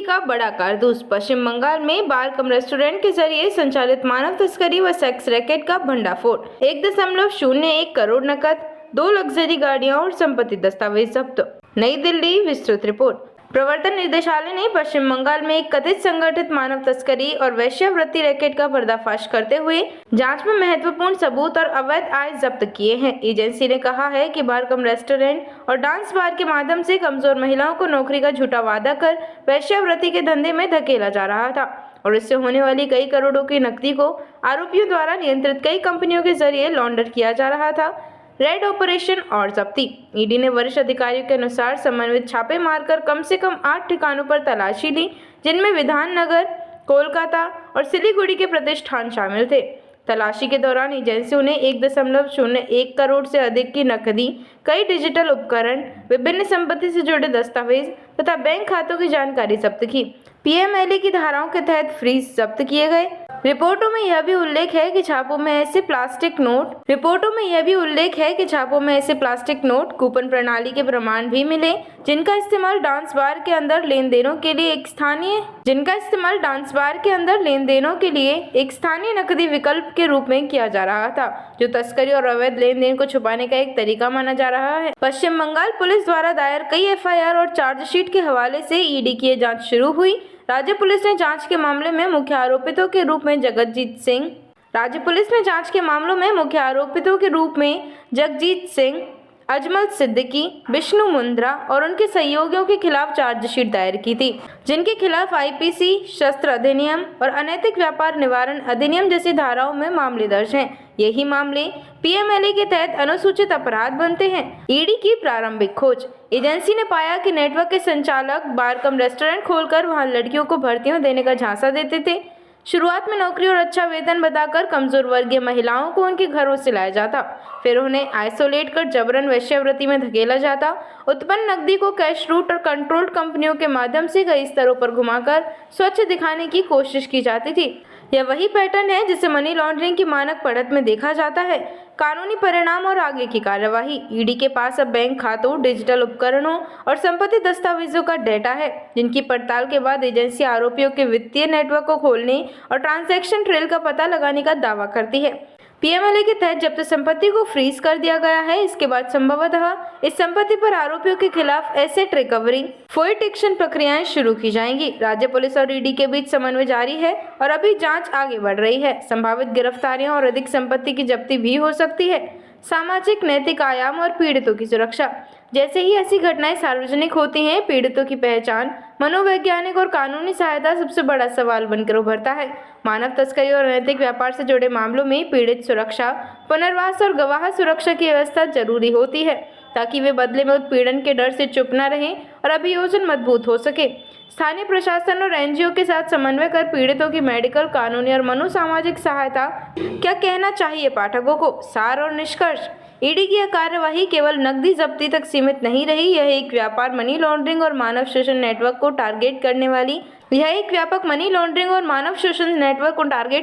का बड़ा कारतूस। पश्चिम बंगाल में बार कम रेस्टोरेंट के जरिए संचालित मानव तस्करी व सेक्स रैकेट का भंडाफोड़। 1.01 करोड़ नकद, 2 लग्जरी गाड़ियां और संपत्ति दस्तावेज जब्त। नई दिल्ली। विस्तृत रिपोर्ट। प्रवर्तन निदेशालय ने पश्चिम बंगाल में एक कथित संगठित मानव तस्करी और वेश्यावृत्ति रैकेट का पर्दाफाश करते हुए जांच में महत्वपूर्ण सबूत और अवैध आय जब्त किए हैं। एजेंसी ने कहा है कि बार कम रेस्टोरेंट और डांस बार के माध्यम से कमजोर महिलाओं को नौकरी का झूठा वादा कर वेश्यावृत्ति के धंधे में धकेला जा रहा था और इससे होने वाली कई करोड़ों की नकदी को आरोपियों द्वारा नियंत्रित कई कंपनियों के जरिए लॉन्डर किया जा रहा था। रेड ऑपरेशन और जब्ती। ईडी ने वरिष्ठ अधिकारियों के अनुसार समन्वित छापे मारकर कम से कम 8 ठिकानों पर तलाशी ली, जिनमें विधाननगर, कोलकाता और सिलीगुड़ी के प्रतिष्ठान शामिल थे। तलाशी के दौरान एजेंसियों ने 1.01 करोड़ से अधिक की नकदी, कई डिजिटल उपकरण, विभिन्न संपत्ति से जुड़े दस्तावेज तथा बैंक खातों की जानकारी जब्त की। पीएमएलए की धाराओं के तहत फ्रीज जब्त किए गए। रिपोर्टों में यह भी उल्लेख है कि छापों में ऐसे प्लास्टिक नोट, कूपन प्रणाली के प्रमाण भी मिले, जिनका इस्तेमाल डांस बार के अंदर लेनदेनों के लिए एक स्थानीय नकदी विकल्प के रूप में किया जा रहा था, जो तस्करी और अवैध लेनदेन को छुपाने का एक तरीका माना जा रहा है। पश्चिम बंगाल पुलिस द्वारा दायर कई एफआईआर और चार्जशीट के हवाले से ईडी की जांच शुरू हुई। राज्य पुलिस ने जांच के मामले में मुख्य आरोपितों के रूप में जगजीत सिंह, अजमल सिद्दीकी, विष्णु मुंद्रा और उनके सहयोगियों के खिलाफ चार्जशीट दायर की थी, जिनके खिलाफ आईपीसी, शस्त्र अधिनियम और अनैतिक व्यापार निवारण अधिनियम जैसी धाराओं में मामले दर्ज हैं। यही मामले पीएमएलए के तहत अनुसूचित अपराध बनते हैं। ईडी की प्रारंभिक खोज। एजेंसी ने पाया कि नेटवर्क के संचालक बार कम रेस्टोरेंट खोलकर वहां लड़कियों को भर्तियां देने का झांसा देते थे। शुरुआत में नौकरी और अच्छा वेतन बताकर कमजोर वर्गीय महिलाओं को उनके घरों से लाया जाता, फिर उन्हें आइसोलेट कर जबरन वेश्यावृत्ति में धकेला जाता। उत्पन्न नकदी को कैश रूट और कंट्रोल्ड कंपनियों के माध्यम से कई स्तरों पर घुमाकर स्वच्छ दिखाने की कोशिश की जाती थी। यह वही पैटर्न है जिसे मनी लॉन्ड्रिंग की मानक पद्धति में देखा जाता है। कानूनी परिणाम और आगे की कार्यवाही। ईडी के पास अब बैंक खातों, डिजिटल उपकरणों और संपत्ति दस्तावेजों का डेटा है, जिनकी पड़ताल के बाद एजेंसी आरोपियों के वित्तीय नेटवर्क को खोलने और ट्रांजैक्शन ट्रेल का पता लगाने का दावा करती है। पीएमएलए के तहत जब्त संपत्ति को फ्रीज कर दिया गया है। इसके बाद संभवतः इस संपत्ति पर आरोपियों के खिलाफ एसेट रिकवरी, फोइट एक्शन प्रक्रियाएं शुरू की जाएंगी। राज्य पुलिस और ईडी के बीच समन्वय जारी है और अभी जांच आगे बढ़ रही है। संभावित गिरफ्तारियां और अधिक संपत्ति की जब्ती भी हो सकती है। सामाजिक नैतिक आयाम और पीड़ितों की सुरक्षा। जैसे ही ऐसी घटनाएं सार्वजनिक होती हैं, पीड़ितों की पहचान, मनोवैज्ञानिक और कानूनी सहायता सबसे बड़ा सवाल बनकर उभरता है। मानव तस्करी और अनैतिक व्यापार से जुड़े मामलों में पीड़ित सुरक्षा, पुनर्वास और गवाह सुरक्षा की व्यवस्था जरूरी होती है, ताकि वे बदले में उत्पीड़न के डर से चुप न रहें और अभियोजन मजबूत हो सके। स्थानीय प्रशासन और एनजीओ के साथ समन्वय कर पीड़ितों की मेडिकल, कानूनी और मनोसामाजिक सहायता। क्या कहना चाहिए पाठकों को? सार और निष्कर्ष। ईडी की यह कार्यवाही केवल नकदी जब्ती तक सीमित नहीं रही। यह एक व्यापक मनी लॉन्ड्रिंग और मानव शोषण नेटवर्क को टारगेट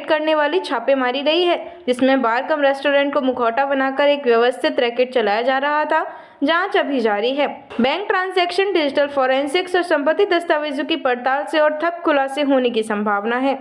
करने वाली छापेमारी रही है, जिसमें बार कम रेस्टोरेंट को मुखौटा बनाकर एक व्यवस्थित रैकेट चलाया जा रहा था। जांच अभी जारी है। बैंक ट्रांजैक्शन, डिजिटल फोरेंसिक्स और संपत्ति दस्तावेजों की पड़ताल से और ठप खुलासे होने की संभावना है।